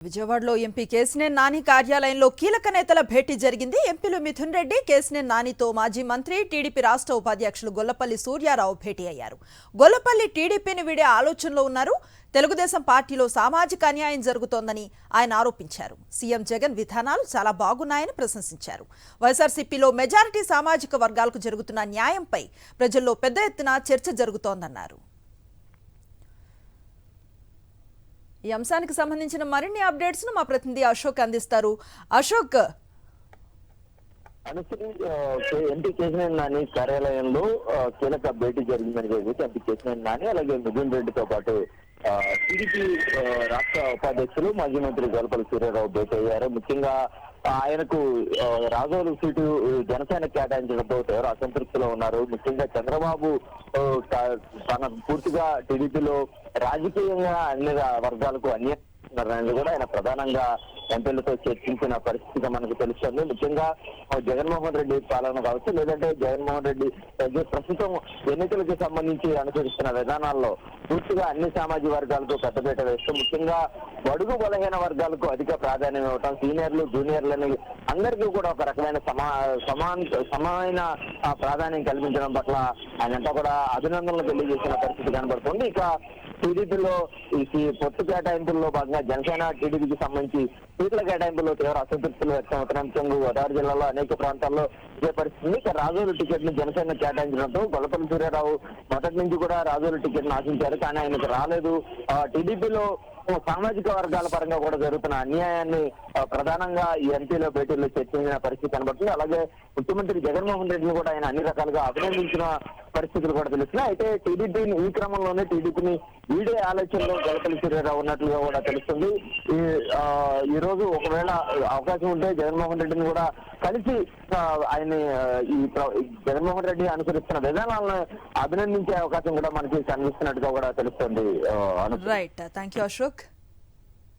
విజయవాడలో ఎంపీ కేసినేని నాని కార్యాలయంలో కీలక నేతల భేటీ జరిగింది. ఎంపీలు మిథున్ రెడ్డి, కేసినేని నానితో మాజీ మంత్రి, టీడీపీ రాష్ట్ర ఉపాధ్యక్షులు గొల్లపల్లి సూర్యారావు భేటీ అయ్యారు. గొల్లపల్లి టీడీపీని వీడే ఆలోచనలో ఉన్నారు. తెలుగుదేశం పార్టీలో సామాజిక అన్యాయం జరుగుతోందని ఆయన ఆరోపించారు. సీఎం జగన్ విధానాలు చాలా బాగున్నాయని ప్రశంసించారు. వైఎస్ఆర్సీపీలో మెజారిటీ సామాజిక వర్గాలకు జరుగుతున్న న్యాయంపై ప్రజల్లో పెద్ద ఎత్తున చర్చ జరుగుతోందన్నారు. ఈ అంశానికి సంబంధించిన మరిన్ని అప్డేట్స్ ను మా ప్రతినిధి అశోక్ అందిస్తారు. అశోక్, ఎంపీ కేసినేని నాని కార్యాలయంలో కీలక భేటీ జరిగిందని చెప్పి ఎంపీ కేసినేని నాని అలాగే మిథున్ రెడ్డితో పాటు టీడీపీ రాష్ట్ర ఉపాధ్యక్షులు మాజీ మంత్రి గొల్లపల్లి సూర్యారావు భేటీ అయ్యారు. ముఖ్యంగా ఆయనకు రాజోలు సీటు జనసేన కేటాయించడంతో తీవ్ర అసంతృప్తిలో ఉన్నారు. ముఖ్యంగా చంద్రబాబు తన పూర్తిగా టీడీపీలో రాజకీయంగా అన్ని వర్గాలకు అన్యాయం కూడా ఆయన ప్రధానంగా ఎంపీలతో చర్చించిన పరిస్థితిగా మనకు తెలుస్తుంది. ముఖ్యంగా జగన్మోహన్ రెడ్డి పాలన కావచ్చు, లేదంటే జగన్మోహన్ రెడ్డి ప్రస్తుతం ఎన్నికలకు సంబంధించి అనుసరిస్తున్న విధానాల్లో పూర్తిగా అన్ని సామాజిక వర్గాలకు పెద్దపీట వేస్తూ ముఖ్యంగా బడుగు బలహీన వర్గాలకు అధిక ప్రాధాన్యం ఇవ్వటం, సీనియర్లు జూనియర్లని అందరికీ కూడా ఒక రకమైన సమానమైన ప్రాధాన్యం కల్పించడం పట్ల ఆయనంతా కూడా అభినందనలు తెలియజేసిన పరిస్థితి కనబడుతుంది. ఇక టీడీపీలో ఈ పొత్తు కేటాయింపుల్లో భాగంగా జనసేన టీడీపీకి సంబంధించి సీట్ల కేటాయింపుల్లో తీవ్ర అసంతృప్తులు వ్యక్తం అవుతున్న ముఖ్యంగా గోదావరి జిల్లాలో అనేక ప్రాంతాల్లో ఇదే పరిస్థితి. ఇక రాజోలు టికెట్ ని జనసేన కేటాయించడంతో గొల్లపల్లి సూర్యారావు మొదటి నుంచి కూడా రాజోలు టికెట్ ను ఆశించారు, కానీ ఆయనకు రాలేదు. టీడీపీలో సామాజిక వర్గాల పరంగా కూడా జరుగుతున్న అన్యాయాన్ని ప్రధానంగా ఈ ఎంపీలో భేటీలో చర్చించిన పరిస్థితి కనబడుతుంది. అలాగే ముఖ్యమంత్రి జగన్మోహన్ రెడ్డిని కూడా ఆయన అన్ని రకాలుగా అభినందించిన పరిస్థితులు కూడా తెలుస్తున్నాయి. అయితే టీడీపీని ఈ క్రమంలోనే టీడీపీని వీడే ఆలోచనలో గొల్లపల్లి సూర్యారావు ఉన్నట్లుగా కూడా తెలుస్తుంది. ఈ రోజు ఒకవేళ అవకాశం ఉంటే జగన్మోహన్ రెడ్డిని కూడా కలిసి ఆయన ఈ జగన్మోహన్ రెడ్డి అనుసరిస్తున్న విధానాలను అభినందించే అవకాశం కూడా మనకి కనిపిస్తున్నట్టుగా కూడా తెలుస్తుంది. Right, thank you Ashok.